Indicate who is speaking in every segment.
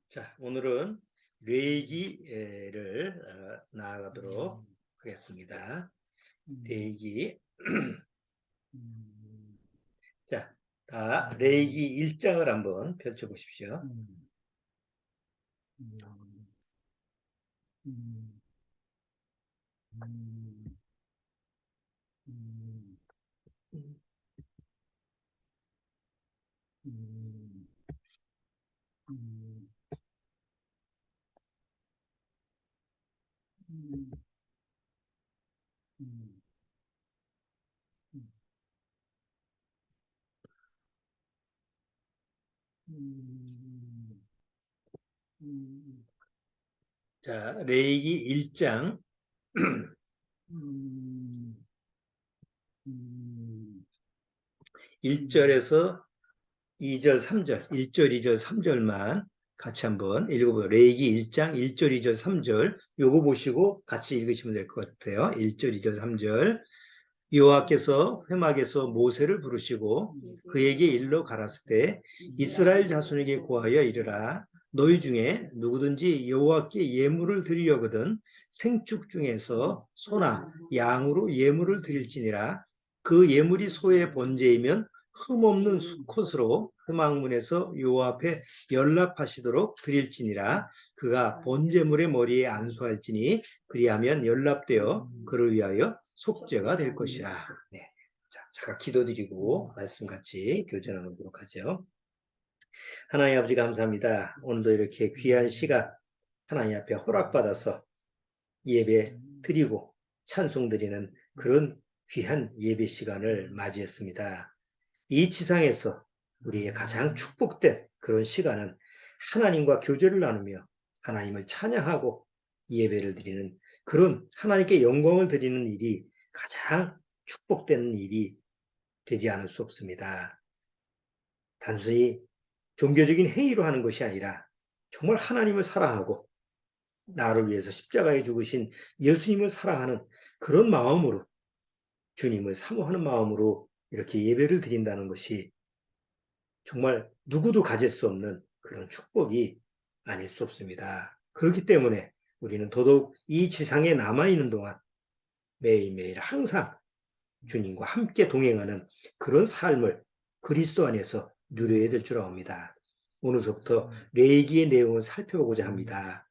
Speaker 1: 자, 오늘은 레이기를 나아가도록 하겠습니다. 레이기. 자, 다 레이기 1장을 한번 펼쳐보십시오. 자, 레이기 1장 1절에서 2절, 3절, 1절, 2절, 3절만 같이 한번 읽어보세요. 레이기 1장 1절, 2절, 3절 요거 보시고 같이 읽으시면 될 것 같아요. 1절, 2절, 3절. 여호와께서 회막에서 모세를 부르시고 그에게 일러 가라사대 때 이스라엘 자손에게 고하여 이르라. 너희 중에 누구든지 여호와께 예물을 드리려거든 생축 중에서 소나 양으로 예물을 드릴지니라. 그 예물이 소의 번제이면 흠없는 수컷으로 회막문에서 여호와 앞에 연락하시도록 드릴지니라. 그가 번제물의 머리에 안수할지니 그리하면 연락되어 그를 위하여 속죄가 될 것이라. 네. 자, 잠깐 기도드리고 말씀 같이 교제 나누도록 하죠. 하나님 아버지 감사합니다. 오늘도 이렇게 귀한 시간 하나님 앞에 허락받아서 예배 드리고 찬송 드리는 그런 귀한 예배 시간을 맞이했습니다. 이 지상에서 우리의 가장 축복된 그런 시간은 하나님과 교제를 나누며 하나님을 찬양하고 예배를 드리는 그런 하나님께 영광을 드리는 일이 가장 축복되는 일이 되지 않을 수 없습니다. 단순히 종교적인 행위로 하는 것이 아니라 정말 하나님을 사랑하고 나를 위해서 십자가에 죽으신 예수님을 사랑하는 그런 마음으로 주님을 사모하는 마음으로 이렇게 예배를 드린다는 것이 정말 누구도 가질 수 없는 그런 축복이 아닐 수 없습니다. 그렇기 때문에 우리는 더더욱 이 지상에 남아있는 동안 매일매일 항상 주님과 함께 동행하는 그런 삶을 그리스도 안에서 누려야 될 줄 압니다. 오늘부터 레이기의 내용을 살펴보고자 합니다.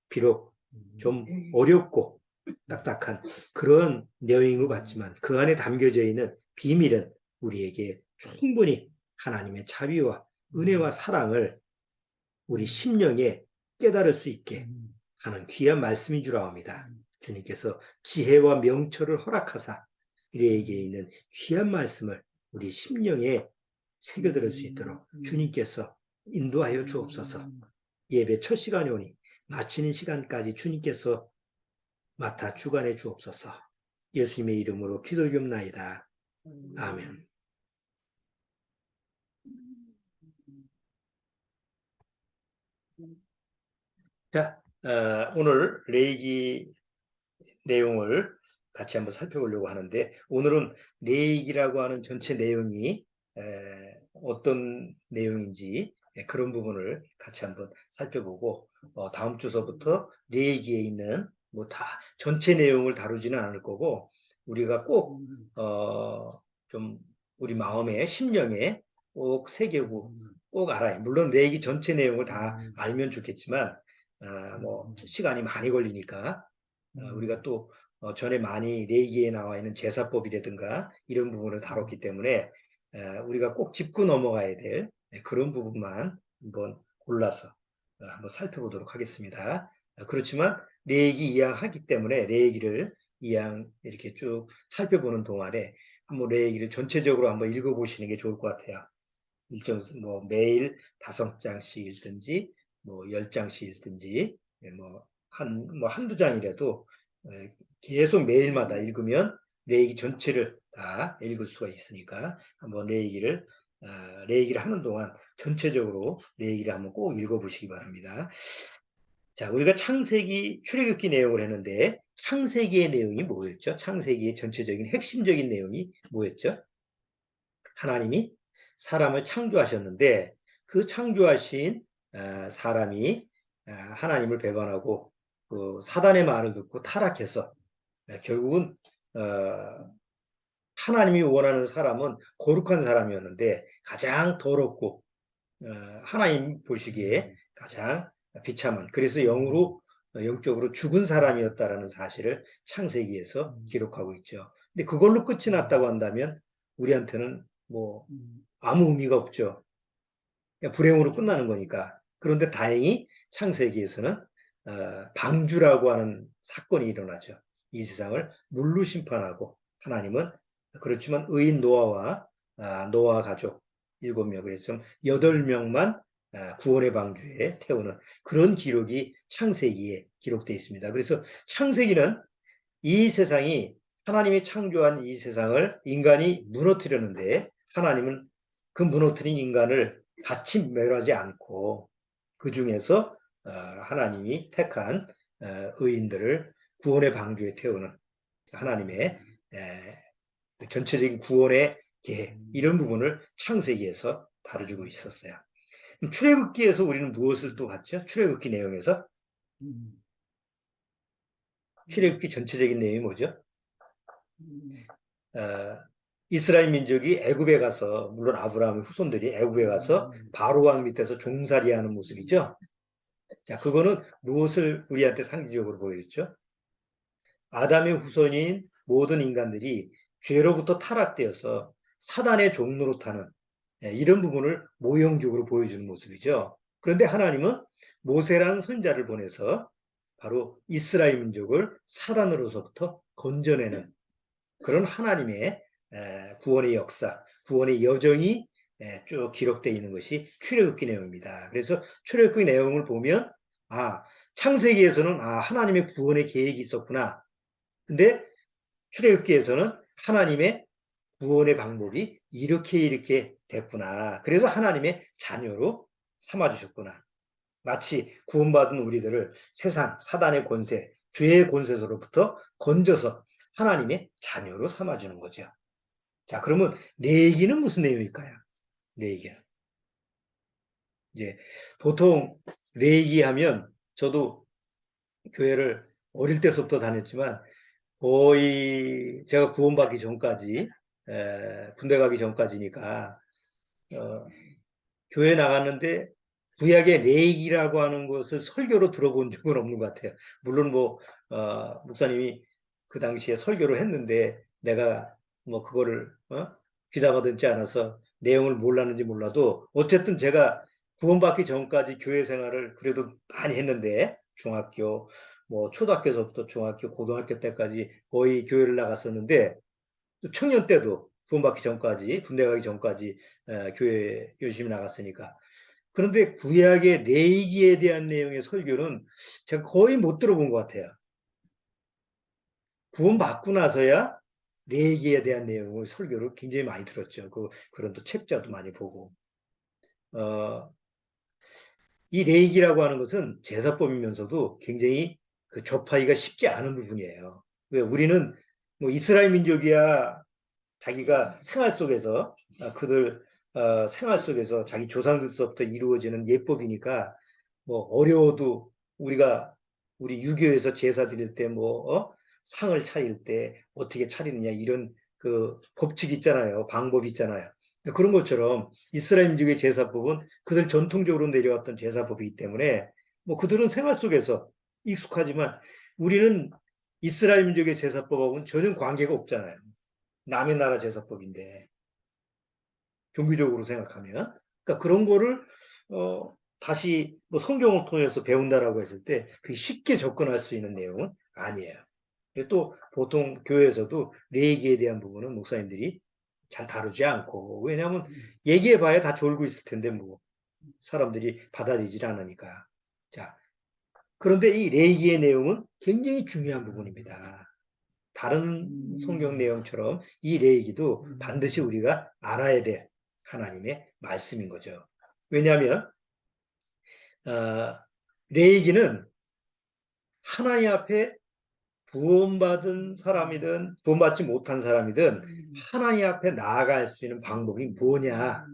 Speaker 1: 비록 좀 어렵고 딱딱한 그런 내용인 것 같지만 그 안에 담겨져 있는 비밀은 우리에게 충분히 하나님의 자비와 은혜와 사랑을 우리 심령에 깨달을 수 있게 하는 귀한 말씀인 줄 압니다. 주님께서 지혜와 명철을 허락하사 우리에게 있는 귀한 말씀을 우리 심령에 새겨들을 수 있도록 주님께서 인도하여 주옵소서. 예배 첫 시간이 오니 마치는 시간까지 주님께서 맡아 주관해 주옵소서. 예수님의 이름으로 기도드리옵나이다. 아멘. 자, 오늘 레이기 내용을 같이 한번 살펴보려고 하는데 오늘은 레이기라고 하는 전체 내용이 어떤 내용인지 그런 부분을 같이 한번 살펴보고 다음 주서부터 레이기에 있는 뭐 다 전체 내용을 다루지는 않을 거고 우리가 꼭 좀 우리 마음에 심령에 꼭 새기고 꼭 알아요. 물론 레이기 전체 내용을 다 알면 좋겠지만 뭐 시간이 많이 걸리니까 우리가 또 전에 많이 레이기에 나와 있는 제사법이라든가 이런 부분을 다뤘기 때문에 우리가 꼭 짚고 넘어가야 될 그런 부분만 한번 골라서 한번 살펴보도록 하겠습니다. 그렇지만 레이기 2양 하기 때문에 레이기를 2양 이렇게 쭉 살펴보는 동안에 한번 레이기를 전체적으로 한번 읽어보시는 게 좋을 것 같아요. 일정 뭐 매일 5장씩 읽든지 뭐 10장씩 읽든지 뭐 한두 장이라도 계속 매일마다 읽으면 레이기 전체를 다 읽을 수가 있으니까 한번 레이기를 하는 동안 전체적으로 레이기를 한번 꼭 읽어보시기 바랍니다. 자, 우리가 창세기 출애굽기 내용을 했는데 창세기의 내용이 뭐였죠? 창세기의 전체적인 핵심적인 내용이 뭐였죠? 하나님이 사람을 창조하셨는데 그 창조하신 사람이 하나님을 배반하고 그 사단의 말을 듣고 타락해서 결국은 하나님이 원하는 사람은 거룩한 사람이었는데 가장 더럽고 하나님 보시기에 가장 비참한, 그래서 영적으로 죽은 사람이었다라는 사실을 창세기에서 기록하고 있죠. 근데 그걸로 끝이 났다고 한다면 우리한테는 뭐 아무 의미가 없죠. 그냥 불행으로 끝나는 거니까. 그런데 다행히 창세기에서는 방주라고 하는 사건이 일어나죠. 이 세상을 물로 심판하고 하나님은 그렇지만 의인 노아와 노아 가족 7명, 그래서 8명만 구원의 방주에 태우는 그런 기록이 창세기에 기록되어 있습니다. 그래서 창세기는 이 세상이 하나님이 창조한 이 세상을 인간이 무너뜨렸는데 하나님은 그 무너뜨린 인간을 같이 멸하지 않고 그 중에서 하나님이 택한 의인들을 구원의 방주에 태우는 하나님의 전체적인 구원의 계획, 이런 부분을 창세기에서 다뤄주고 있었어요. 출애굽기에서 우리는 무엇을 또 봤죠? 출애굽기 내용에서 출애굽기 전체적인 내용이 뭐죠? 이스라엘 민족이 애굽에 가서, 물론 아브라함의 후손들이 애굽에 가서 바로 왕 밑에서 종살이하는 모습이죠. 자, 그거는 무엇을 우리한테 상징적으로 보여줬죠? 아담의 후손인 모든 인간들이 죄로부터 타락되어서 사단의 종로로 타는 이런 부분을 모형적으로 보여주는 모습이죠. 그런데 하나님은 모세라는 선자를 보내서 바로 이스라엘 민족을 사단으로서부터 건져내는 그런 하나님의 구원의 역사, 구원의 여정이 쭉 기록되어 있는 것이 출애굽기 내용입니다. 그래서 출애굽기 내용을 보면 창세기에서는 하나님의 구원의 계획이 있었구나. 근데 출애굽기에서는 하나님의 구원의 방법이 이렇게 됐구나. 그래서 하나님의 자녀로 삼아주셨구나. 마치 구원받은 우리들을 세상, 사단의 권세, 죄의 권세로부터 건져서 하나님의 자녀로 삼아주는 거죠. 자, 그러면 레위기는 무슨 내용일까요? 레위기. 이제 보통 레위기 하면 저도 교회를 어릴 때부터 다녔지만 거의 제가 구원받기 전까지 군대 가기 전까지니까 교회 나갔는데 구약의 레위기라고 하는 것을 설교로 들어본 적은 없는 것 같아요. 물론 목사님이 그 당시에 설교를 했는데 내가 뭐 그거를 귀담아 듣지 않아서 내용을 몰랐는지 몰라도 어쨌든 제가 구원받기 전까지 교회 생활을 그래도 많이 했는데 중학교 초등학교에서부터 중학교 고등학교 때까지 거의 교회를 나갔었는데 청년 때도 구원받기 전까지 군대 가기 전까지 교회 열심히 나갔으니까. 그런데 구약의 레위기에 대한 내용의 설교는 제가 거의 못 들어본 것 같아요. 구원받고 나서야 레위기에 대한 내용의 설교를 굉장히 많이 들었죠. 그런 또 책자도 많이 보고. 이 레위기라고 하는 것은 제사법이면서도 굉장히 접하기가 쉽지 않은 부분이에요. 왜 우리는 이스라엘 민족이야 자기가 생활 속에서 그들 생활 속에서 자기 조상들서부터 이루어지는 예법이니까 어려워도 우리 유교에서 제사 드릴 때 상을 차릴 때 어떻게 차리느냐 이런 그 법칙이 있잖아요. 방법이 있잖아요. 그런 것처럼 이스라엘 민족의 제사법은 그들 전통적으로 내려왔던 제사법이기 때문에 그들은 생활 속에서 익숙하지만 우리는 이스라엘 민족의 제사법하고는 전혀 관계가 없잖아요. 남의 나라 제사법인데 종교적으로 생각하면 그러니까 그런 거를 다시 성경을 통해서 배운다라고 했을 때 그게 쉽게 접근할 수 있는 내용은 아니에요. 또 보통 교회에서도 레위기에 대한 부분은 목사님들이 잘 다루지 않고 왜냐하면 얘기해봐야 다 졸고 있을 텐데 사람들이 받아들이질 않으니까. 자, 그런데 이 레위기의 내용은 굉장히 중요한 부분입니다. 다른 성경 내용처럼 이 레위기도 반드시 우리가 알아야 될 하나님의 말씀인 거죠. 왜냐하면 레위기는 하나님 앞에 구원받은 사람이든 구원받지 못한 사람이든 하나님 앞에 나아갈 수 있는 방법이 뭐냐.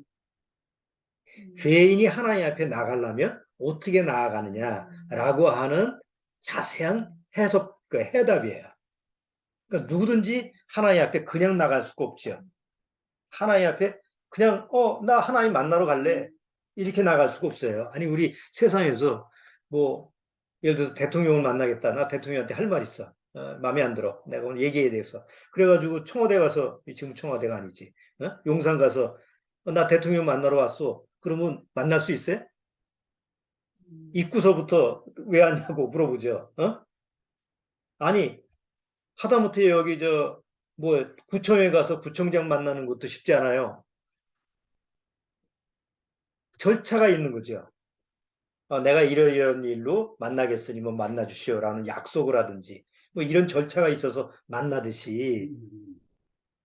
Speaker 1: 죄인이 하나님 앞에 나가려면 어떻게 나아가느냐라고 하는 자세한 해석, 그 해답이에요. 그러니까 누구든지 하나님 앞에 그냥 나갈 수가 없죠. 하나님 앞에 그냥 나 하나님 만나러 갈래 이렇게 나갈 수가 없어요. 아니 우리 세상에서 뭐 예를 들어서 대통령을 만나겠다. 나 대통령한테 할 말 있어. 마음에 안 들어. 내가 오늘 얘기해야 돼서. 그래가지고 청와대 가서, 지금 청와대가 아니지. 용산 가서 나 대통령 만나러 왔어. 그러면 만날 수 있어요? 입구서부터 왜 왔냐고 물어보죠. 아니 하다못해 여기 뭐 구청에 가서 구청장 만나는 것도 쉽지 않아요. 절차가 있는 거죠. 내가 이런 일로 만나겠으니 뭐 만나 주시오라는 약속을 하든지 뭐 이런 절차가 있어서 만나듯이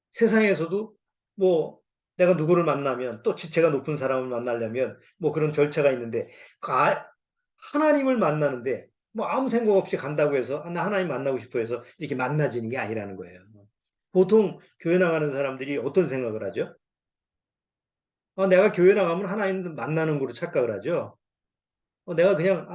Speaker 1: 세상에서도 뭐 내가 누구를 만나면 또 지체가 높은 사람을 만나려면 뭐 그런 절차가 있는데 하나님을 만나는데 뭐 아무 생각 없이 간다고 해서 나 하나님 만나고 싶어 해서 이렇게 만나지는 게 아니라는 거예요. 보통 교회 나가는 사람들이 어떤 생각을 하죠? 내가 교회 나가면 하나님 만나는 거로 착각을 하죠. 내가 그냥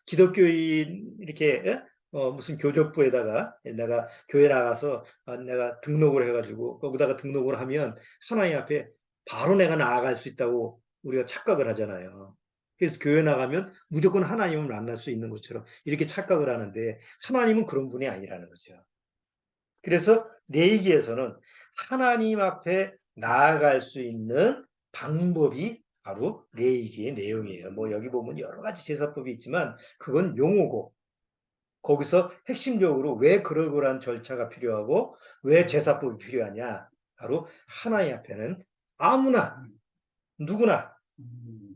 Speaker 1: 기독교인 이렇게 무슨 교적부에다가 내가 교회 나가서 내가 등록을 해가지고 거기다가 등록을 하면 하나님 앞에 바로 내가 나아갈 수 있다고 우리가 착각을 하잖아요. 그래서 교회 나가면 무조건 하나님을 만날 수 있는 것처럼 이렇게 착각을 하는데 하나님은 그런 분이 아니라는 거죠. 그래서 레위기에서는 하나님 앞에 나아갈 수 있는 방법이 바로 레위기의 내용이에요. 뭐 여기 보면 여러 가지 제사법이 있지만 그건 용어고 거기서 핵심적으로 왜 그러고란 절차가 필요하고 왜 제사법이 필요하냐. 바로 하나님 앞에는 아무나 누구나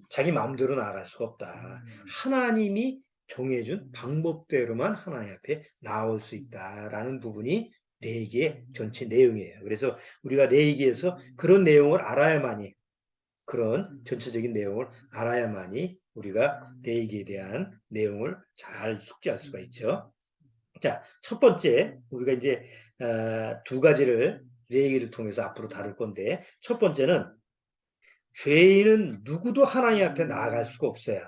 Speaker 1: 자기 마음대로 나아갈 수가 없다. 하나님이 정해준 방법대로만 하나님 앞에 나올 수 있다라는 부분이 레위기의 전체 내용이에요. 그래서 우리가 레위기에서 그런 내용을 알아야만이 그런 전체적인 내용을 알아야만이 우리가 레위기에 대한 내용을 잘 숙지할 수가 있죠. 자, 첫 번째 우리가 이제 두 가지를 레위기를 통해서 앞으로 다룰 건데 첫 번째는 죄인은 누구도 하나님 앞에 나아갈 수가 없어요.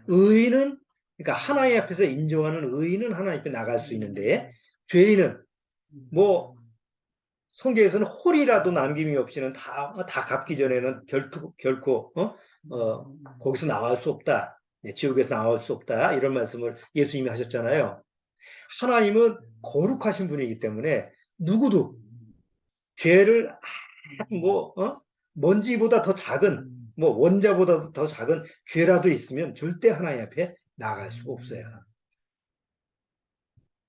Speaker 1: 의인은 그러니까 하나님 앞에서 인정하는 의인은 하나님 앞에 나갈 수 있는데 죄인은 뭐 성경에서는 홀이라도 남김이 없이는 다 갚기 전에는 결코 거기서 나올 수 없다. 지옥에서 나올 수 없다. 이런 말씀을 예수님이 하셨잖아요. 하나님은 거룩하신 분이기 때문에 누구도 죄를 뭐 먼지보다 더 작은 뭐 원자보다 더 작은 죄라도 있으면 절대 하나님 앞에 나갈 수가 없어요.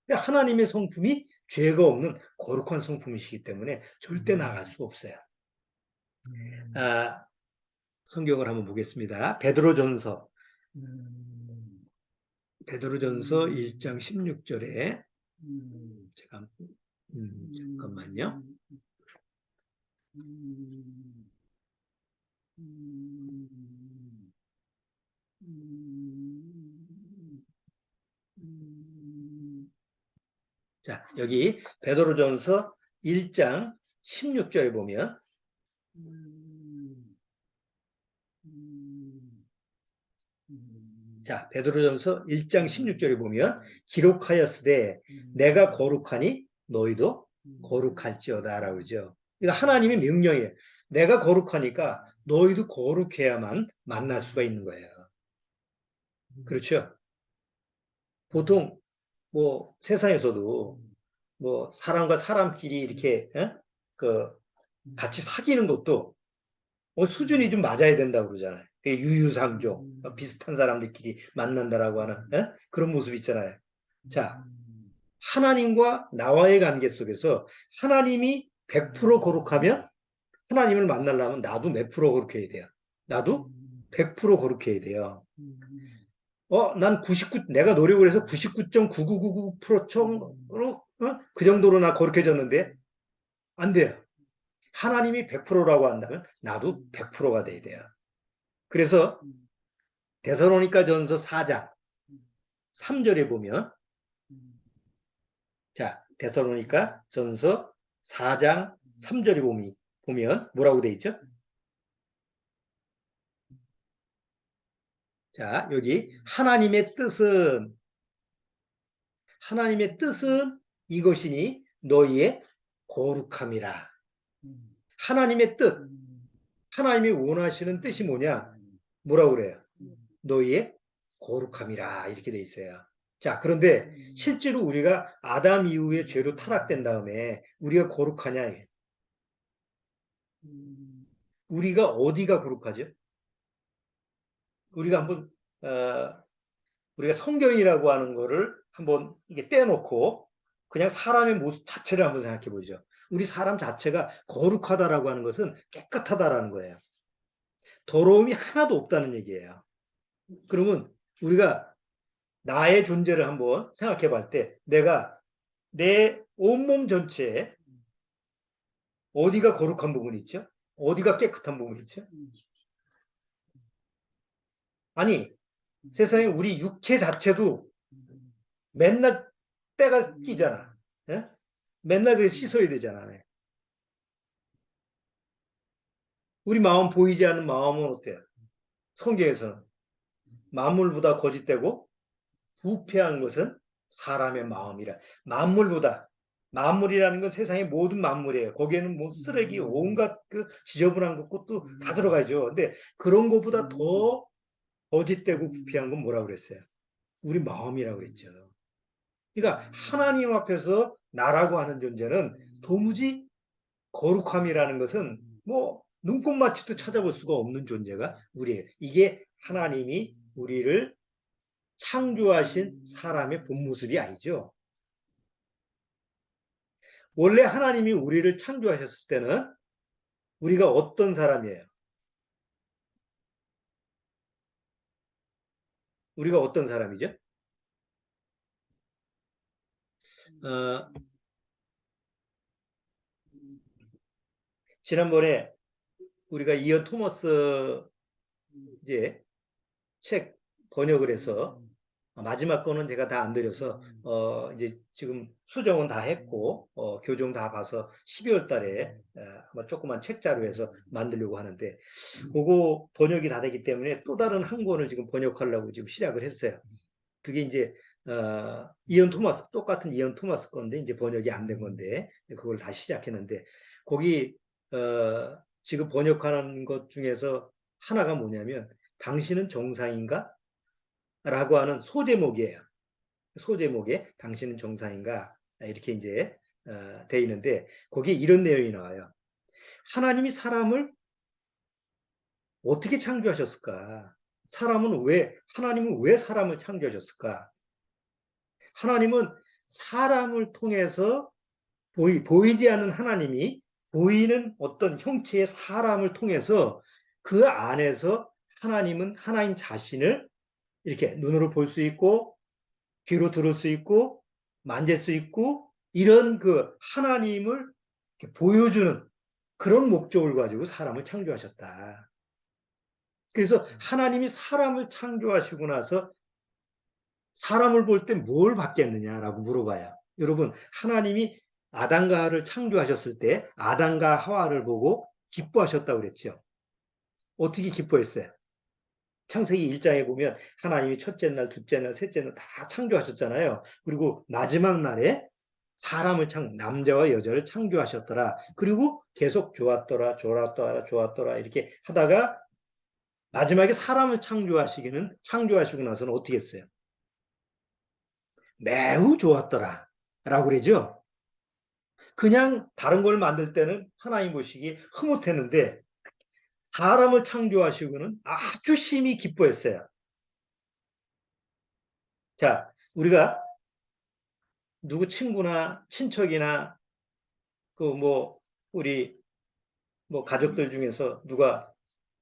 Speaker 1: 하나님의 성품이 죄가 없는 거룩한 성품이시기 때문에 절대 나갈 수가 없어요. 성경을 한번 보겠습니다. 베드로전서 1장 16절에 제가 잠깐만요. 자, 여기 베드로전서 1장 16절에 보면 자, 베드로전서 1장 16절에 보면 기록하였으되 내가 거룩하니 너희도 거룩할지어다라고 그러죠. 그러니까 하나님의 명령이에요. 내가 거룩하니까 너희도 거룩해야만 만날 수가 있는 거예요. 그렇죠? 보통 뭐 세상에서도 뭐 사람과 사람끼리 이렇게 같이 사귀는 것도 수준이 좀 맞아야 된다고 그러잖아요. 유유상종 비슷한 사람들끼리 만난다라고 하는 그런 모습 있잖아요. 자, 하나님과 나와의 관계 속에서 하나님이 100% 거룩하면 하나님을 만나려면 나도 몇 프로 거룩해야 돼요. 나도 100% 거룩해야 돼요. 난 99, 내가 노력을 해서 99.9999%로 그 정도로 나 거룩해졌는데 안 돼요. 하나님이 100%라고 한다면 나도 100%가 돼야 돼요. 그래서 데살로니가 전서 4장 3절에 보면 자, 데살로니가 전서 4장 3절에 보면 뭐라고 돼 있죠? 자, 여기 하나님의 뜻은 이것이니 너희의 거룩함이라. 하나님의 뜻, 하나님이 원하시는 뜻이 뭐냐? 뭐라고 그래요? 너희의 거룩함이라 이렇게 돼 있어요. 자, 그런데 실제로 우리가 아담 이후에 죄로 타락된 다음에 우리가 거룩하냐? 우리가 어디가 거룩하죠? 우리가 한번 우리가 성경이라고 하는 거를 한번 이게 떼놓고 그냥 사람의 모습 자체를 한번 생각해 보죠. 우리 사람 자체가 거룩하다라고 하는 것은 깨끗하다라는 거예요. 더러움이 하나도 없다는 얘기예요. 그러면 우리가 나의 존재를 한번 생각해 볼 때 내가 내 온몸 전체에 어디가 거룩한 부분이 있죠? 어디가 깨끗한 부분이 있죠? 아니, 세상에 우리 육체 자체도 맨날 때가 끼잖아. 예? 맨날 그 씻어야 되잖아. 우리 마음 보이지 않는 마음은 어때요? 성경에서는 만물보다 거짓되고 부패한 것은 사람의 마음이라. 만물이라는 건 세상의 모든 만물이에요. 거기에는 뭐 쓰레기 온갖 그 지저분한 것도 다 들어가죠. 근데 그런 것보다 더 거짓되고 부패한 건 뭐라고 그랬어요? 우리 마음이라고 그랬죠. 그러니까 하나님 앞에서 나라고 하는 존재는 도무지 거룩함이라는 것은 뭐 눈꼽맞이도 찾아볼 수가 없는 존재가 우리예요. 이게 하나님이 우리를 창조하신 사람의 본 모습이 아니죠. 원래 하나님이 우리를 창조하셨을 때는 우리가 어떤 사람이에요? 우리가 어떤 사람이죠? 어, 지난번에 우리가 이언 토머스 이제 책 번역을 해서 마지막 거는 제가 다 안 드려서 이제 지금 수정은 다 했고 교정 다 봐서 12월 달에 한번 조그만 책자로 해서 만들려고 하는데 그거 번역이 다 되기 때문에 또 다른 한 권을 지금 번역하려고 지금 시작을 했어요. 그게 이제 이언 토마스 똑같은 이언 토마스 건데 이제 번역이 안 된 건데 그걸 다시 시작했는데 거기 지금 번역하는 것 중에서 하나가 뭐냐면 당신은 정상인가? 라고 하는 소제목이에요. 소제목에 당신은 정상인가? 이렇게 이제 돼 있는데 거기에 이런 내용이 나와요. 하나님이 사람을 어떻게 창조하셨을까? 하나님은 왜 사람을 창조하셨을까? 하나님은 사람을 통해서 보이지 않는 하나님이 보이는 어떤 형체의 사람을 통해서 그 안에서 하나님은 하나님 자신을 이렇게 눈으로 볼 수 있고 귀로 들을 수 있고 만질 수 있고 이런 그 하나님을 보여주는 그런 목적을 가지고 사람을 창조하셨다. 그래서 하나님이 사람을 창조하시고 나서 사람을 볼 때 뭘 받겠느냐라고 물어봐요. 여러분, 하나님이 아담과 하와를 창조하셨을 때 아담과 하와를 보고 기뻐하셨다고 그랬죠. 어떻게 기뻐했어요? 창세기 1장에 보면 하나님이 첫째 날, 둘째 날, 셋째 날 다 창조하셨잖아요. 그리고 마지막 날에 남자와 여자를 창조하셨더라. 그리고 계속 좋았더라, 좋았더라, 좋았더라 이렇게 하다가 마지막에 사람을 창조하시고 나서는 어떻게 했어요? 매우 좋았더라. 라고 그러죠. 그냥 다른 걸 만들 때는 하나님 보시기에 흐뭇했는데 사람을 창조하시고는 아주 심히 기뻐했어요. 자, 우리가 누구 친구나 친척이나 그 뭐 우리 뭐 가족들 중에서 누가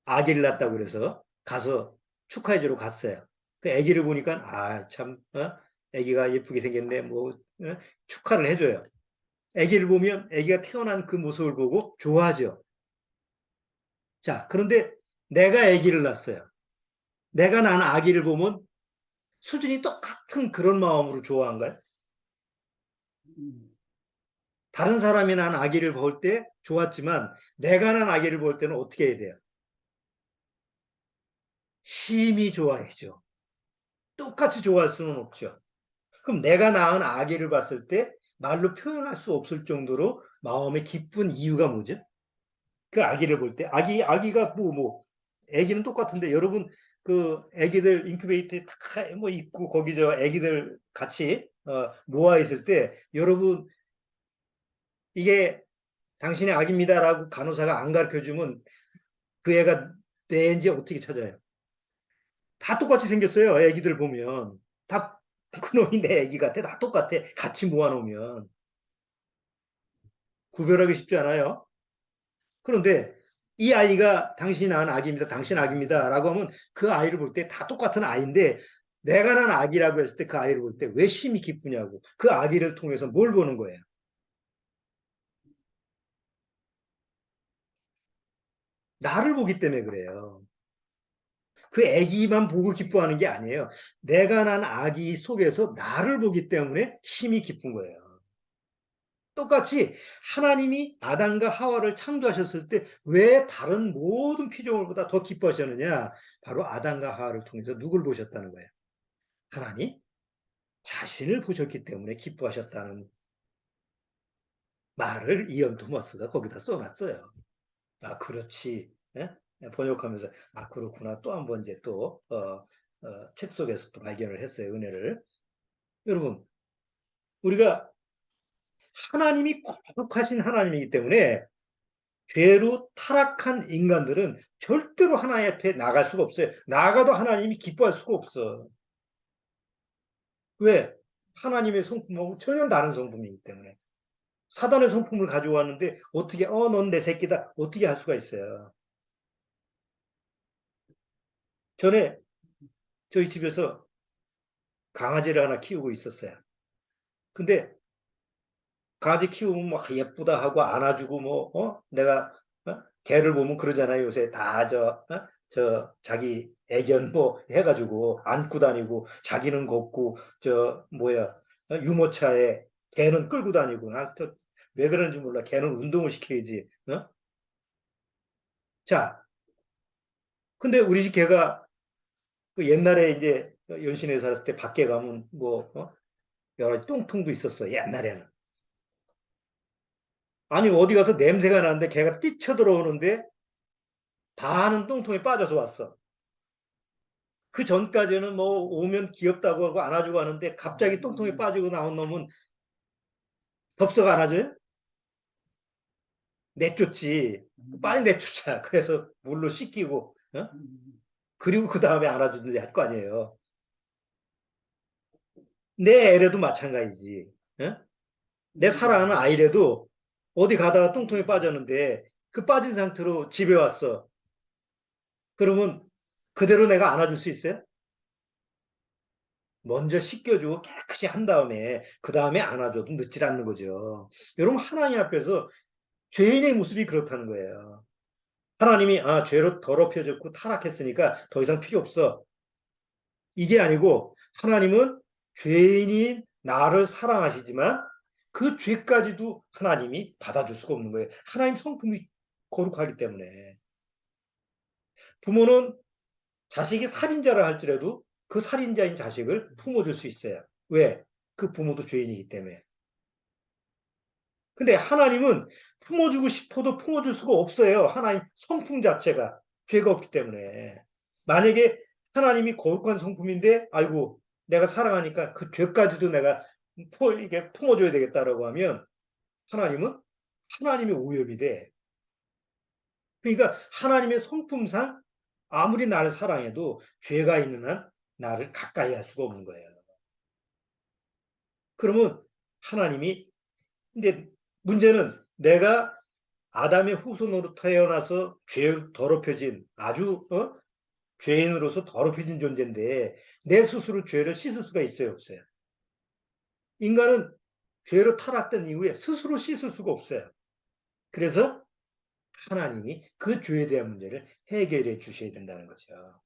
Speaker 1: 아기를 낳았다고 그래서 가서 축하해 주러 갔어요. 그 아기를 보니까 참 아기가 예쁘게 생겼네 뭐 축하를 해줘요. 아기를 보면 아기가 태어난 그 모습을 보고 좋아하죠. 자, 그런데 내가 아기를 낳았어요. 내가 낳은 아기를 보면 수준이 똑같은 그런 마음으로 좋아한가요? 다른 사람이 낳은 아기를 볼 때 좋았지만 내가 낳은 아기를 볼 때는 어떻게 해야 돼요? 심히 좋아해죠. 똑같이 좋아할 수는 없죠. 그럼 내가 낳은 아기를 봤을 때 말로 표현할 수 없을 정도로 마음에 기쁜 이유가 뭐죠? 그 아기를 볼 때 아기가 아기는 똑같은데 여러분 그 아기들 인큐베이터에 다 뭐 있고 거기 저 아기들 같이 모아 있을 때 여러분 이게 당신의 아기입니다라고 간호사가 안 가르쳐 주면 그 애가 내인지 어떻게 찾아요? 다 똑같이 생겼어요. 아기들 보면 다 그놈이 내 아기 같아. 다 똑같아. 같이 모아 놓으면 구별하기 쉽지 않아요. 그런데 이 아이가 당신이 낳은 아기입니다. 당신 아기입니다. 라고 하면 그 아이를 볼 때 다 똑같은 아이인데 내가 낳은 아기라고 했을 때 그 아이를 볼 때 왜 심히 기쁘냐고. 그 아기를 통해서 뭘 보는 거예요? 나를 보기 때문에 그래요. 그 아기만 보고 기뻐하는 게 아니에요. 내가 낳은 아기 속에서 나를 보기 때문에 심히 기쁜 거예요. 똑같이 하나님이 아담과 하와를 창조하셨을 때 왜 다른 모든 피조물보다 더 기뻐하셨느냐? 바로 아담과 하와를 통해서 누굴 보셨다는 거예요. 하나님 자신을 보셨기 때문에 기뻐하셨다는 말을 이언 토마스가 거기다 써놨어요. 아, 그렇지. 예? 번역하면서 아, 그렇구나. 또 한 번 이제 책 속에서 또 발견을 했어요. 은혜를. 여러분, 우리가 하나님이 거룩하신 하나님이기 때문에 죄로 타락한 인간들은 절대로 하나님 앞에 나갈 수가 없어요. 나가도 하나님이 기뻐할 수가 없어. 왜? 하나님의 성품하고 전혀 다른 성품이기 때문에. 사단의 성품을 가지고 왔는데 어떻게 넌 내 새끼다 어떻게 할 수가 있어요. 전에 저희 집에서 강아지를 하나 키우고 있었어요. 근데 강아지 키우면 뭐 예쁘다 하고 안아주고 내가 개를 보면 그러잖아요. 요새 다 저 자기 애견 해가지고 안고 다니고 자기는 걷고 유모차에 개는 끌고 다니고 왜 그러는지 몰라. 개는 운동을 시켜야지. 어? 자, 근데 우리 집 개가 그 옛날에 이제 연신에 살았을 때 밖에 가면 여러 가지 똥통도 있었어. 옛날에는. 아니 어디 가서 냄새가 나는데 걔가 뛰쳐 들어오는데 반은 똥통에 빠져서 왔어. 그 전까지는 오면 귀엽다고 하고 안아주고 하는데 갑자기 똥통에 빠지고 나온 놈은 덥석 안아줘요? 내쫓지. 빨리 내쫓아. 그래서 물로 씻기고 그리고 그 다음에 안아주든지 할 거 아니에요. 내 애래도 마찬가지지. 어? 내 사랑하는 아이래도 어디 가다가 똥통에 빠졌는데 그 빠진 상태로 집에 왔어. 그러면 그대로 내가 안아줄 수 있어요? 먼저 씻겨주고 깨끗이 한 다음에 그 다음에 안아줘도 늦질 않는 거죠. 여러분 하나님 앞에서 죄인의 모습이 그렇다는 거예요. 하나님이 죄로 더럽혀졌고 타락했으니까 더 이상 필요 없어. 이게 아니고 하나님은 죄인인 나를 사랑하시지만 그 죄까지도 하나님이 받아줄 수가 없는 거예요. 하나님 성품이 거룩하기 때문에. 부모는 자식이 살인자를 할지라도 그 살인자인 자식을 품어줄 수 있어요. 왜? 그 부모도 죄인이기 때문에. 근데 하나님은 품어주고 싶어도 품어줄 수가 없어요. 하나님 성품 자체가 죄가 없기 때문에. 만약에 하나님이 거룩한 성품인데 아이고 내가 사랑하니까 그 죄까지도 내가 이게 품어줘야 되겠다라고 하면 하나님은 하나님의 오염이 돼. 그러니까 하나님의 성품상 아무리 나를 사랑해도 죄가 있는 한 나를 가까이 할 수가 없는 거예요. 그러면 하나님이 근데 문제는 내가 아담의 후손으로 태어나서 죄 더럽혀진 아주 죄인으로서 더럽혀진 존재인데 내 스스로 죄를 씻을 수가 있어요, 없어요? 인간은 죄로 타락된 이후에 스스로 씻을 수가 없어요. 그래서 하나님이 그 죄에 대한 문제를 해결해 주셔야 된다는 거죠.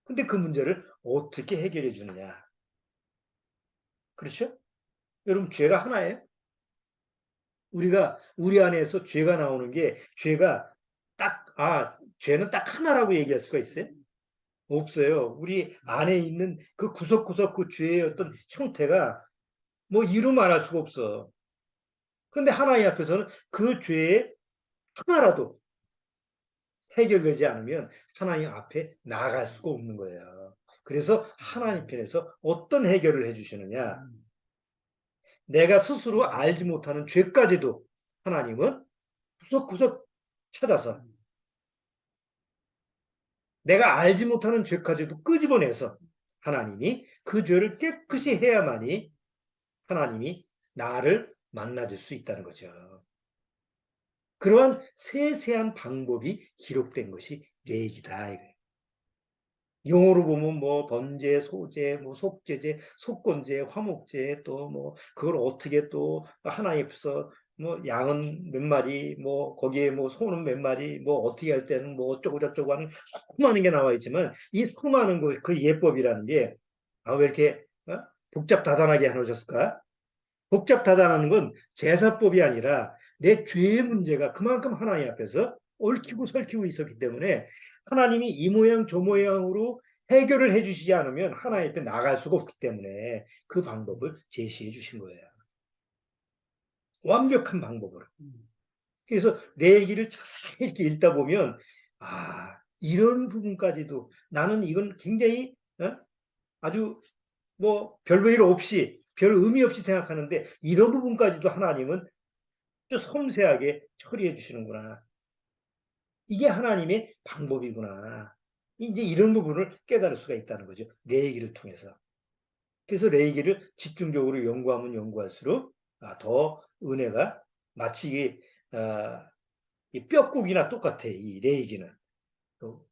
Speaker 1: 근데 그 문제를 어떻게 해결해 주느냐? 그렇죠? 여러분 죄가 하나예요? 우리가 우리 안에서 죄가 나오는 게 죄가 죄는 딱 하나라고 얘기할 수가 있어요? 없어요. 우리 안에 있는 그 구석구석 그 죄의 어떤 형태가 뭐 이루 말할 수가 없어. 그런데 하나님 앞에서는 그 죄의 하나라도 해결되지 않으면 하나님 앞에 나아갈 수가 없는 거예요. 그래서 하나님 편에서 어떤 해결을 해주시느냐. 내가 스스로 알지 못하는 죄까지도 하나님은 구석구석 찾아서 내가 알지 못하는 죄까지도 끄집어내서 하나님이 그 죄를 깨끗이 해야만이 하나님이 나를 만나줄 수 있다는 거죠. 그러한 세세한 방법이 기록된 것이 레이기다. 용어로 보면 뭐 번제, 소제, 뭐 속제제, 속건제, 화목제 또 뭐 그걸 어떻게 또 하나님 앞에서 뭐 양은 몇 마리, 뭐 거기에 뭐 소는 몇 마리, 뭐 어떻게 할 때는 뭐 어쩌고 저쩌고 하는 수많은 게 나와 있지만 이 수많은 그 예법이라는 게 왜 이렇게 복잡다단하게 해놓으셨을까? 복잡다단한 건 제사법이 아니라 내 죄의 문제가 그만큼 하나님 앞에서 얽히고 설키고 있었기 때문에 하나님이 이 모양 저 모양으로 해결을 해주시지 않으면 하나님 앞에 나갈 수가 없기 때문에 그 방법을 제시해 주신 거예요. 완벽한 방법으로. 그래서 레위기를 자세히 이렇게 읽다 보면 이런 부분까지도 나는 이건 굉장히 아주 뭐 별일 없이 별 의미 없이 생각하는데 이런 부분까지도 하나님은 아주 섬세하게 처리해 주시는구나. 이게 하나님의 방법이구나. 이제 이런 부분을 깨달을 수가 있다는 거죠. 레위기를 통해서. 그래서 레위기를 집중적으로 연구하면 연구할수록 더 은혜가 마치 이 뼈국이나 똑같아. 이 레위기는.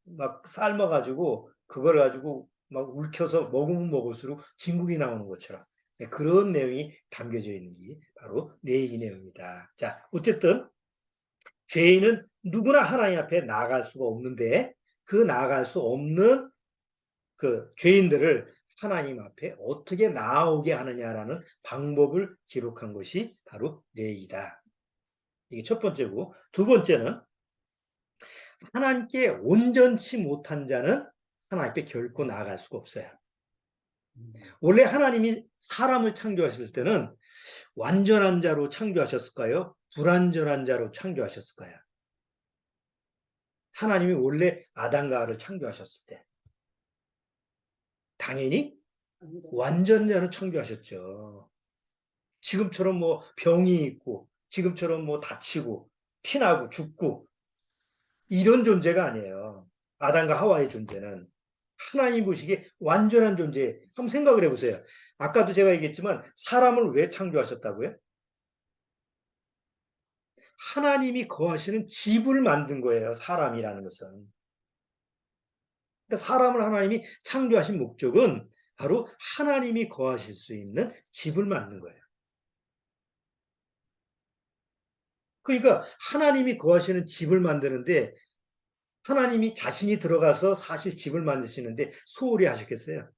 Speaker 1: 막 삶아가지고 그걸 가지고 막 울켜서 먹으면 먹을수록 진국이 나오는 것처럼 그런 내용이 담겨져 있는 게 바로 레위기 내용입니다. 자, 어쨌든 죄인은 누구나 하나님 앞에 나아갈 수가 없는데 그 나아갈 수 없는 그 죄인들을 하나님 앞에 어떻게 나아오게 하느냐라는 방법을 기록한 것이 바로 레위기다. 이게 첫 번째고 두 번째는 하나님께 온전치 못한 자는 하나님 앞에 결코 나아갈 수가 없어요. 원래 하나님이 사람을 창조하셨을 때는 완전한 자로 창조하셨을까요? 불완전한 자로 창조하셨을까요? 하나님이 원래 아담과 하와를 창조하셨을 때 당연히 완전자로 창조하셨죠. 지금처럼 뭐 병이 있고 지금처럼 뭐 다치고 피나고 죽고 이런 존재가 아니에요. 아담과 하와의 존재는 하나님 보시기에 완전한 존재. 한번 생각을 해보세요. 아까도 제가 얘기했지만 사람을 왜 창조하셨다고요? 하나님이 거하시는 집을 만든 거예요. 사람이라는 것은. 그러니까 사람을 하나님이 창조하신 목적은 바로 하나님이 거하실 수 있는 집을 만든 거예요. 그러니까 하나님이 거하시는 집을 만드는데 하나님이 자신이 들어가서 사실 집을 만드시는데 소홀히 하셨겠어요?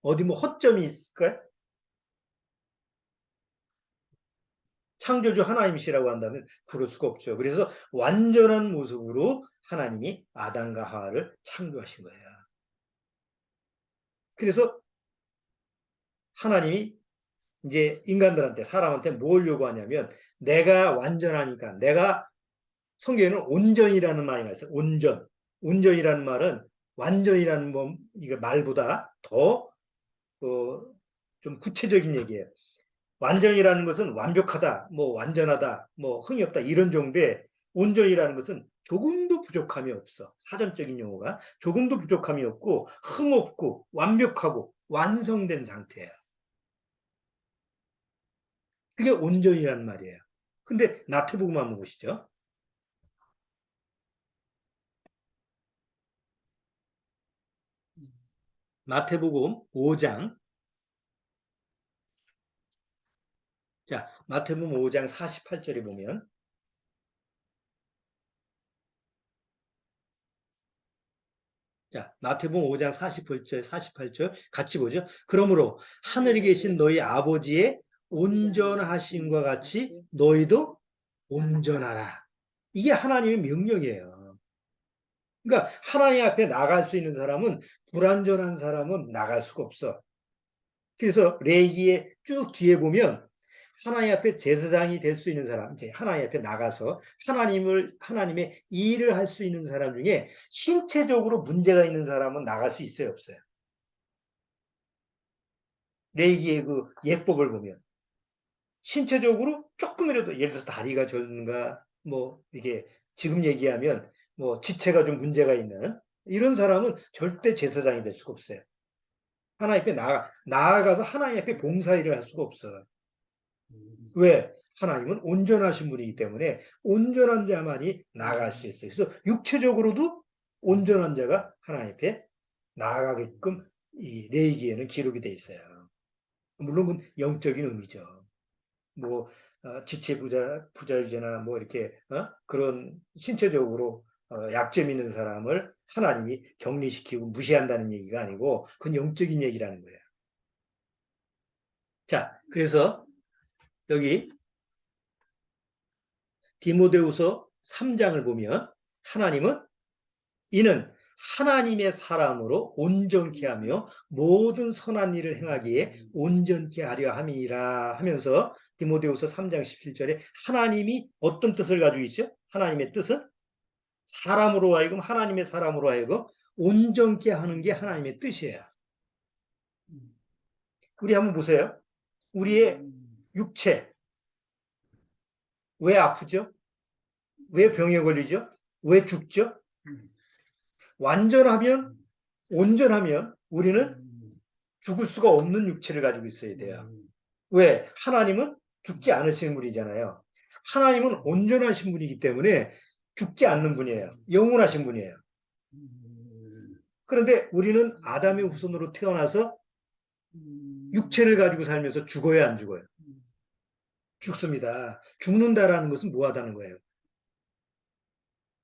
Speaker 1: 어디 뭐 허점이 있을까요? 창조주 하나님이시라고 한다면 그럴 수가 없죠. 그래서 완전한 모습으로 하나님이 아담과 하와를 창조하신 거예요. 그래서 하나님이 이제 인간들한테 사람한테 뭘 요구하냐면 내가 완전하니까 내가 성경에는 온전이라는 말이 있어요. 온전. 온전이라는 말은 완전이라는 말보다 더 좀 구체적인 얘기예요. 완전이라는 것은 완벽하다, 뭐 완전하다, 뭐 흥이 없다 이런 정도의 온전이라는 것은 조금도 부족함이 없어. 사전적인 용어가 조금도 부족함이 없고 흥 없고 완벽하고 완성된 상태예요. 그게 온전이라는 말이에요. 근데 마태복음 한번 보시죠. 마태복음 5장. 자, 마태복음 5장 48절에 보면 자, 마태복음 5장 48절 같이 보죠. 그러므로 하늘에 계신 너희 아버지의 온전하심과 같이 너희도 온전하라. 이게 하나님의 명령이에요. 그러니까 하나님 앞에 나갈 수 있는 사람은 불완전한 사람은 나갈 수가 없어. 그래서 레위기에 쭉 뒤에 보면 하나님 앞에 제사장이 될 수 있는 사람, 이제 하나님 앞에 나가서 하나님의 일을 할 수 있는 사람 중에 신체적으로 문제가 있는 사람은 나갈 수 있어요, 없어요? 레위기의 그 예법을 보면 신체적으로 조금이라도 예를 들어서 다리가 저는가 뭐 이게 지금 얘기하면 뭐 지체가 좀 문제가 있는 이런 사람은 절대 제사장이 될 수가 없어요. 하나님 앞에 나아가서 하나님 앞에 봉사일을 할 수가 없어요. 왜? 하나님은 온전하신 분이기 때문에 온전한 자만이 나아갈 수 있어요. 그래서 육체적으로도 온전한 자가 하나님 앞에 나아가게끔 이 레위기에는 기록이 돼 있어요. 물론 그건 영적인 의미죠. 뭐 지체 부자유제나 뭐 이렇게 그런 신체적으로 약점 있는 사람을 하나님이 격리시키고 무시한다는 얘기가 아니고 그건 영적인 얘기라는 거예요. 자, 그래서 여기 디모데후서 3장을 보면 하나님은 이는 하나님의 사람으로 온전케 하며 모든 선한 일을 행하기에 온전케 하려 함이라 하면서 디모데후서 3장 17절에 하나님이 어떤 뜻을 가지고 있죠? 하나님의 뜻은 사람으로 하여금 하나님의 사람으로 하여금 온전케 하는 게 하나님의 뜻이에요. 우리 한번 보세요. 우리의 육체 왜 아프죠? 왜 병에 걸리죠? 왜 죽죠? 완전하면 온전하면 우리는 죽을 수가 없는 육체를 가지고 있어야 돼요. 왜? 하나님은 죽지 않으시는 분이잖아요. 하나님은 온전하신 분이기 때문에 죽지 않는 분이에요. 영원하신 분이에요. 그런데 우리는 아담의 후손으로 태어나서 육체를 가지고 살면서 죽어야 안 죽어요? 죽습니다. 죽는다라는 것은 뭐하다는 거예요?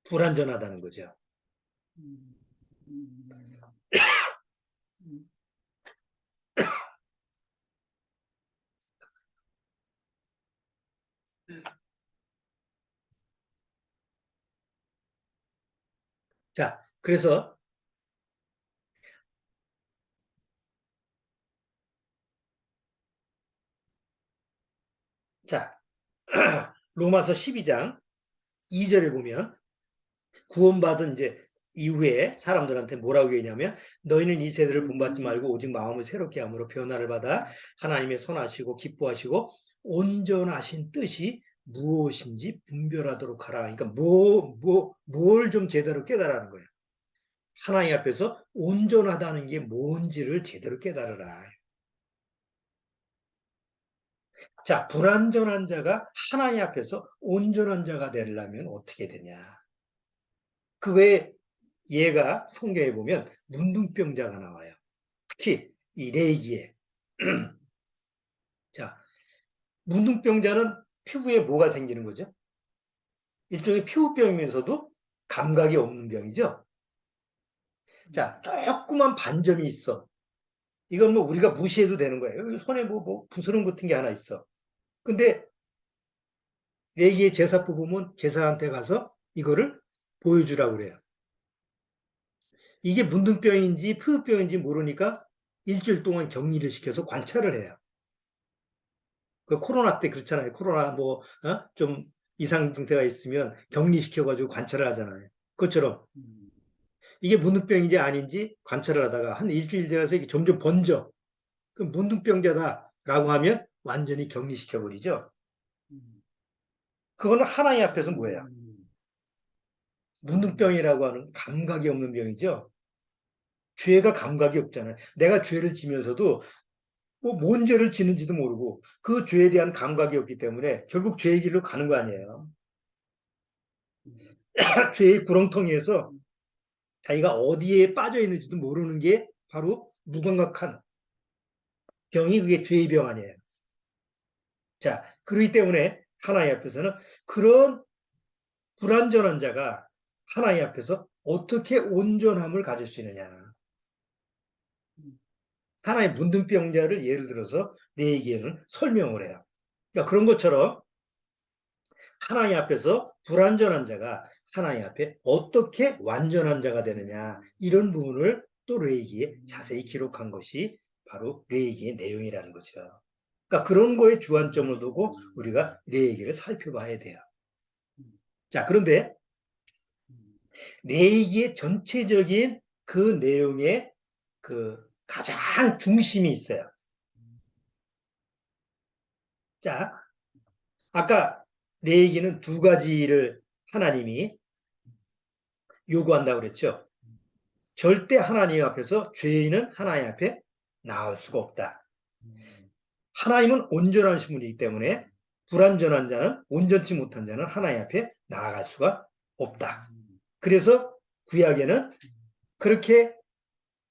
Speaker 1: 불완전하다는 거죠. 자, 그래서 자, 로마서 12장 2절에 보면 구원받은 이제 이후에 사람들한테 뭐라고 얘기냐면 너희는 이 세대를 본받지 말고 오직 마음을 새롭게 함으로 변화를 받아 하나님의 선하시고 기뻐하시고 온전하신 뜻이 무엇인지 분별하도록 하라. 그러니까 뭘 좀 제대로 깨달으라는 거예요. 하나님 앞에서 온전하다는 게 뭔지를 제대로 깨달으라. 자, 불완전한 자가 하나님 앞에서 온전한 자가 되려면 어떻게 되냐? 그 외에 얘가 성경에 보면 문둥병자가 나와요. 특히 이 레이기에. 자, 문둥병자는 피부에 뭐가 생기는 거죠? 일종의 피부병이면서도 감각이 없는 병이죠. 자, 조그만 반점이 있어. 이건 뭐 우리가 무시해도 되는 거예요. 손에 뭐 부스럼 같은 게 하나 있어. 근데 레이기의 제사부 보면 제사한테 가서 이거를 보여주라고 그래요. 이게 문둥병인지 피부병인지 모르니까 일주일 동안 격리를 시켜서 관찰을 해요. 그 코로나 때 그렇잖아요. 코로나 좀 이상 증세가 있으면 격리시켜가지고 관찰을 하잖아요. 그것처럼 이게 문둥병인지 아닌지 관찰을 하다가 한 일주일 지나서 이게 점점 번져. 그럼 문둥병자다라고 하면 완전히 격리시켜버리죠. 그거는 하나님 앞에서 뭐예요? 문둥병이라고 하는 감각이 없는 병이죠. 죄가 감각이 없잖아요. 내가 죄를 지면서도 뭐 뭔 죄를 지는지도 모르고 그 죄에 대한 감각이 없기 때문에 결국 죄의 길로 가는 거 아니에요. 죄의 구렁텅이에서 자기가 어디에 빠져 있는지도 모르는 게 바로 무감각한 병이 그게 죄의 병 아니에요. 자, 그렇기 때문에 하나님 앞에서는 그런 불완전한 자가 하나님 앞에서 어떻게 온전함을 가질 수 있느냐. 하나의 문둥병자를 예를 들어서 레이기에는 설명을 해요. 그러니까 그런 것처럼 하나님 앞에서 불완전한 자가 하나님 앞에 어떻게 완전한 자가 되느냐, 이런 부분을 또 레위기에 자세히 기록한 것이 바로 레위기의 내용이라는 거죠. 그러니까 그런 거에 주안점을 두고 우리가 레위기를 살펴봐야 돼요. 자, 그런데 레위기의 전체적인 그 내용에 그 가장 중심이 있어요. 자, 아까 레위기는 두 가지를 하나님이 요구한다고 그랬죠. 절대 하나님 앞에서 죄인은 하나님 앞에 나올 수가 없다. 하나님은 온전하신 분이기 때문에 불완전한 자는, 온전치 못한 자는 하나님 앞에 나아갈 수가 없다. 그래서 구약에는 그렇게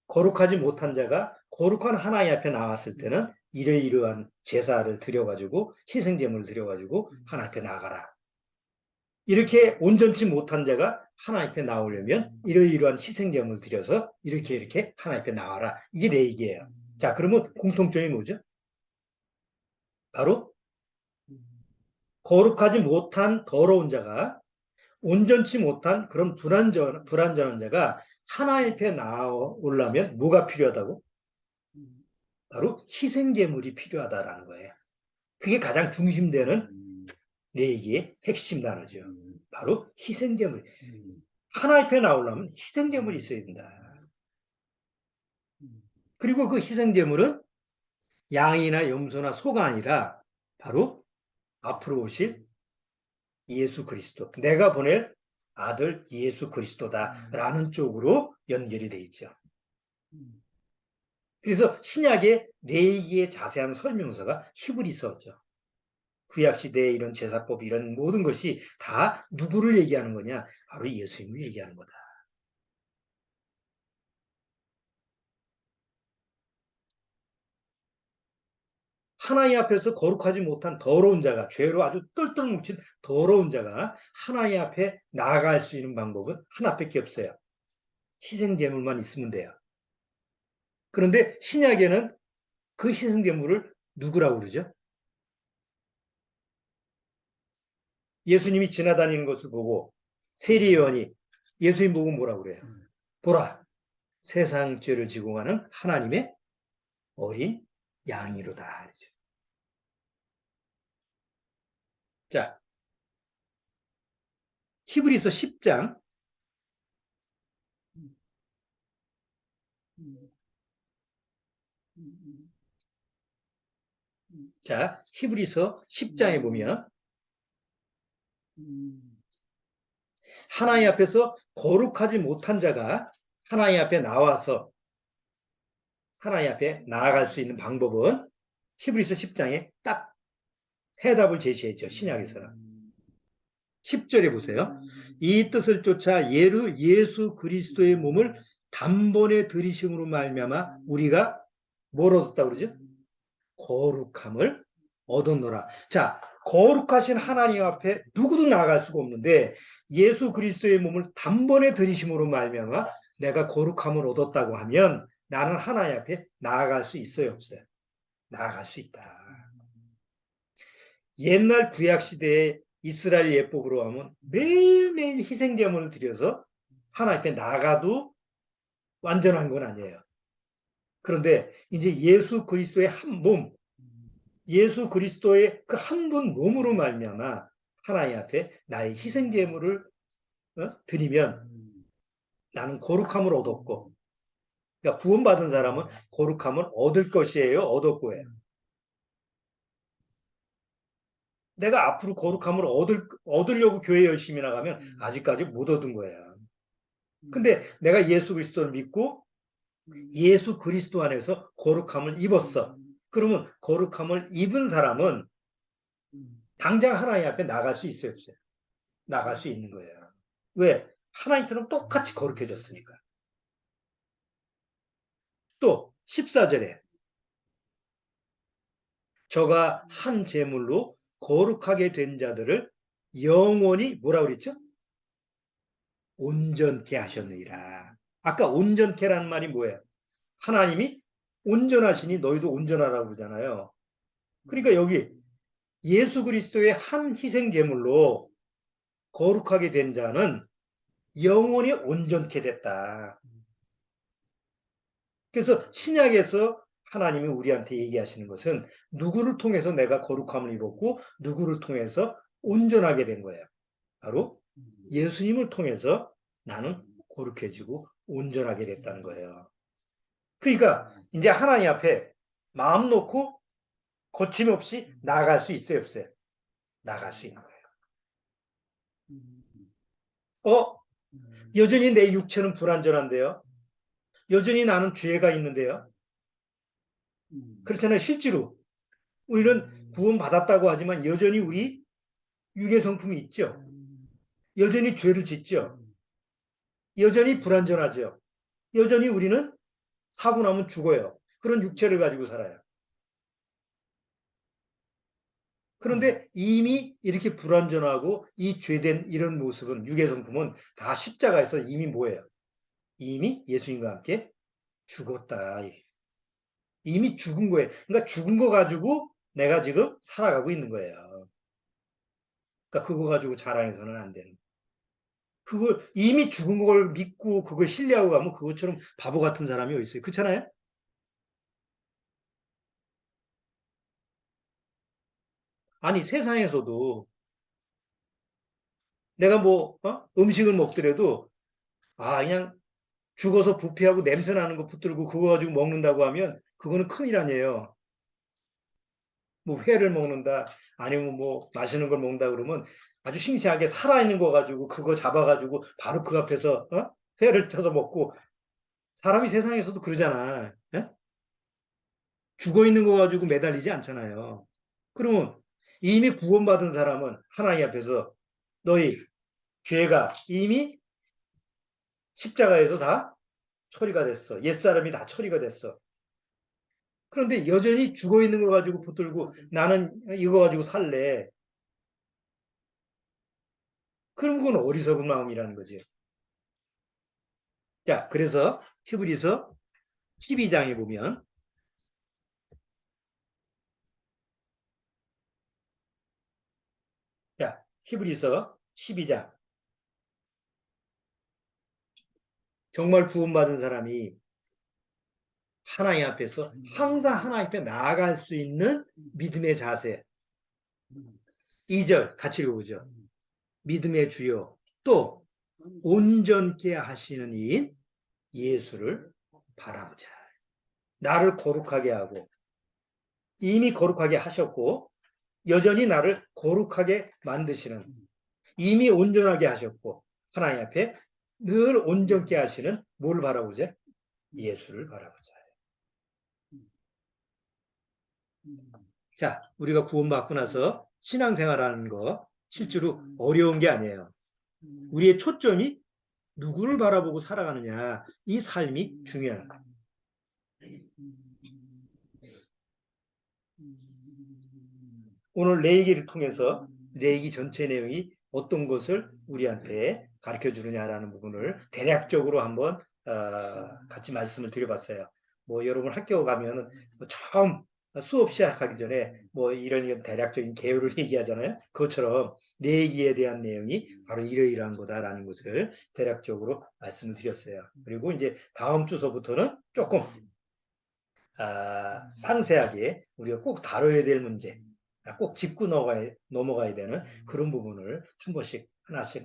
Speaker 1: 거룩하지 못한 자가 거룩한 하나님 앞에 나왔을 때는 이러이러한 제사를 드려가지고 희생제물을 드려가지고 하나님 앞에 나가라. 이렇게 온전치 못한 자가 하나님 앞에 나오려면 이러이러한 희생제물을 드려서 이렇게 하나님 앞에 나와라. 이게 레위기예요. 자, 그러면 공통점이 뭐죠? 바로 거룩하지 못한 더러운 자가, 온전치 못한 그런 불완전한 자가 하나님 앞에 나오려면 뭐가 필요하다고? 바로 희생제물이 필요하다라는 거예요. 그게 가장 중심되는 레위기의 핵심 단어죠. 바로 희생제물. 하나님 앞에 나오려면 희생제물이 있어야 된다. 그리고 그 희생제물은 양이나 염소나 소가 아니라 바로 앞으로 오실 예수 그리스도, 내가 보낼 아들 예수 그리스도다라는 쪽으로 연결이 돼 있죠. 그래서 신약의 레위기의 자세한 설명서가 히브리서죠. 구약시대의 이런 제사법, 이런 모든 것이 다 누구를 얘기하는 거냐? 바로 예수님을 얘기하는 거다. 하나님 앞에서 거룩하지 못한 더러운 자가, 죄로 아주 똘똘 뭉친 더러운 자가 하나님 앞에 나아갈 수 있는 방법은 하나밖에 없어요. 희생제물만 있으면 돼요. 그런데 신약에는 그 희생제물을 누구라고 그러죠? 예수님이 지나다니는 것을 보고 세리요한이 예수님 보고 뭐라고 그래요? 보라, 세상 죄를 지고 가는 하나님의 어린 양이로다. 그러죠. 자, 히브리서 10장. 자, 히브리서 10장에 보면 하나님 앞에서 거룩하지 못한 자가 하나님 앞에 나와서 하나님 앞에 나아갈 수 있는 방법은 히브리서 10장에 딱 해답을 제시했죠. 신약에서는. 10절에 보세요. 이 뜻을 쫓아 예수 그리스도의 몸을 단번에 들이심으로 말미암아 우리가 뭘 얻었다고 그러죠? 거룩함을 얻었노라. 자, 거룩하신 하나님 앞에 누구도 나아갈 수가 없는데 예수 그리스도의 몸을 단번에 들이심으로 말미암아 내가 거룩함을 얻었다고 하면 나는 하나님 앞에 나아갈 수 있어요, 없어요? 나아갈 수 있다. 옛날 구약 시대의 이스라엘 예법으로 하면 매일매일 희생제물을 드려서 하나님 앞에 나가도 완전한 건 아니에요. 그런데 이제 예수 그리스도의 한 몸, 예수 그리스도의 그 한 분 몸으로 말미암아 하나님 앞에 나의 희생제물을 드리면 나는 거룩함을 얻었고, 그러니까 구원받은 사람은 거룩함을 얻을 것이에요, 얻었고요. 내가 앞으로 거룩함을 얻으려고 교회 열심히 나가면 아직까지 못 얻은 거예요. 근데 내가 예수 그리스도를 믿고 예수 그리스도 안에서 거룩함을 입었어. 그러면 거룩함을 입은 사람은 당장 하나님 앞에 나갈 수 있어요, 없어요? 나갈 수 있는 거예요. 왜? 하나님처럼 똑같이 거룩해졌으니까. 또 14절에 저가 한 제물로 거룩하게 된 자들을 영원히 뭐라고 그랬죠? 온전케 하셨느니라. 아까 온전케라는 말이 뭐예요? 하나님이 온전하시니 너희도 온전하라고 그러잖아요. 그러니까 여기 예수 그리스도의 한 희생 제물로 거룩하게 된 자는 영원히 온전케 됐다. 그래서 신약에서 하나님이 우리한테 얘기하시는 것은 누구를 통해서 내가 거룩함을 입었고 누구를 통해서 온전하게 된 거예요. 바로 예수님을 통해서 나는 거룩해지고 온전하게 됐다는 거예요. 그러니까 이제 하나님 앞에 마음 놓고 거침없이 나아갈 수 있어요, 없어요? 나갈 수 있는 거예요. 여전히 내 육체는 불완전한데요. 여전히 나는 죄가 있는데요. 그렇잖아요. 실제로 우리는 구원받았다고 하지만 여전히 우리 유괴 성품이 있죠. 여전히 죄를 짓죠. 여전히 불완전하죠. 여전히 우리는 사고 나면 죽어요. 그런 육체를 가지고 살아요. 그런데 이미 이렇게 불완전하고 이 죄된 이런 모습은, 유괴 성품은 다 십자가에서 이미 뭐예요? 이미 예수님과 함께 죽었다. 이미 죽은 거예요. 그러니까 죽은 거 가지고 내가 지금 살아가고 있는 거예요. 그러니까 그거 가지고 자랑해서는 안 되는. 그걸 이미 죽은 걸 믿고 그걸 신뢰하고 가면 그것처럼 바보 같은 사람이 어디 있어요? 그렇잖아요? 아니 세상에서도 내가 뭐 음식을 먹더라도 그냥 죽어서 부패하고 냄새 나는 거 붙들고 그거 가지고 먹는다고 하면 그거는 큰일 아니에요. 뭐 회를 먹는다 아니면 뭐 맛있는 걸 먹는다 그러면 아주 싱싱하게 살아있는 거 가지고 그거 잡아가지고 바로 그 앞에서 회를 쳐서 먹고, 사람이 세상에서도 그러잖아. 예? 죽어 있는 거 가지고 매달리지 않잖아요. 그러면 이미 구원받은 사람은 하나님 앞에서 너희 죄가 이미 십자가에서 다 처리가 됐어. 옛사람이 다 처리가 됐어. 그런데 여전히 죽어 있는 거 가지고 붙들고 나는 이거 가지고 살래. 그럼 그건 어리석은 마음이라는 거지. 자, 그래서 히브리서 12장에 보면, 자, 히브리서 12장. 정말 구원받은 사람이 하나님 앞에서 항상 하나님 앞에 나아갈 수 있는 믿음의 자세. 2절 같이 읽어보죠. 믿음의 주요 또 온전케 하시는 이인 예수를 바라보자. 나를 거룩하게 하고 이미 거룩하게 하셨고 여전히 나를 거룩하게 만드시는, 이미 온전하게 하셨고 하나님 앞에 늘 온전케 하시는 뭘 바라보자? 예수를 바라보자. 자, 우리가 구원받고 나서 신앙생활하는 거 실제로 어려운 게 아니에요. 우리의 초점이 누구를 바라보고 살아가느냐, 이 삶이 중요한 거예요. 오늘 레이기를 통해서 레이기 전체 내용이 어떤 것을 우리한테 가르쳐 주느냐라는 부분을 대략적으로 한번 같이 말씀을 드려봤어요. 뭐 여러분 학교 가면은 뭐 처음 수업 시작하기 전에 뭐 이런 대략적인 개요를 얘기하잖아요. 그것처럼 레이기에 대한 내용이 바로 이러이러한 거다라는 것을 대략적으로 말씀을 드렸어요. 그리고 이제 다음 주서부터는 조금 상세하게 우리가 꼭 다뤄야 될 문제, 꼭 짚고 넘어가야 되는 그런 부분을 한 번씩 하나씩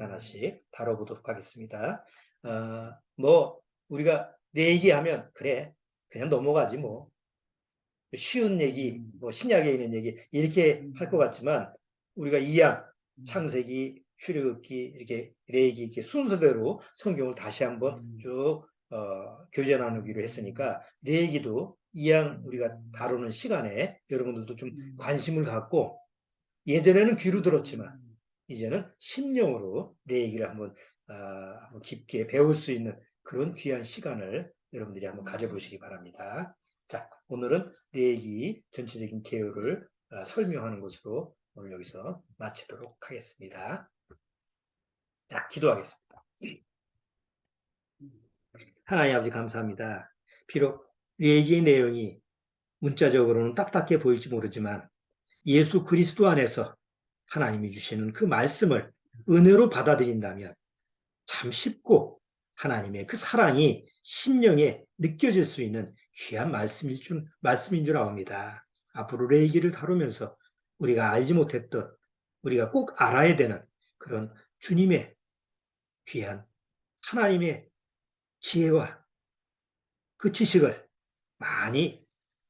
Speaker 1: 다뤄보도록 하겠습니다. 뭐 우리가 내 얘기하면 그래 그냥 넘어가지 뭐, 쉬운 얘기, 뭐 신약에 있는 얘기 이렇게 할 것 같지만 우리가 이양 창세기, 출애굽기 이렇게 레이기 이렇게 순서대로 성경을 다시 한번 쭉 교제 나누기로 했으니까 레이기도 이양 우리가 다루는 시간에 여러분들도 좀 관심을 갖고, 예전에는 귀로 들었지만 이제는 심령으로 레이기를 한번 깊게 배울 수 있는 그런 귀한 시간을 여러분들이 한번 가져보시기 바랍니다. 자, 오늘은 레이기 전체적인 개요를 설명하는 것으로 오늘 여기서 마치도록 하겠습니다. 자, 기도하겠습니다. 하나님 아버지 감사합니다. 비록 레이기의 내용이 문자적으로는 딱딱해 보일지 모르지만 예수 그리스도 안에서 하나님이 주시는 그 말씀을 은혜로 받아들인다면 참 쉽고 하나님의 그 사랑이 심령에 느껴질 수 있는 귀한 말씀인 줄 압니다. 앞으로 레위기를 다루면서 우리가 알지 못했던, 우리가 꼭 알아야 되는 그런 주님의 귀한 하나님의 지혜와 그 지식을 많이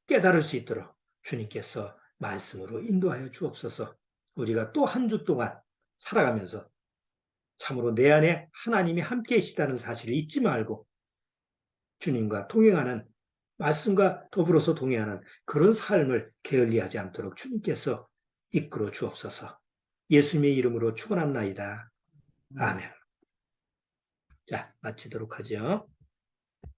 Speaker 1: 깨달을 수 있도록 주님께서 말씀으로 인도하여 주옵소서. 우리가 또 한 주 동안 살아가면서 참으로 내 안에 하나님이 함께 계시다는 사실을 잊지 말고 주님과 동행하는, 말씀과 더불어서 동행하는 그런 삶을 게을리하지 않도록 주님께서 이끌어 주옵소서. 예수님의 이름으로 축원합나이다. 아멘. 자, 마치도록 하죠.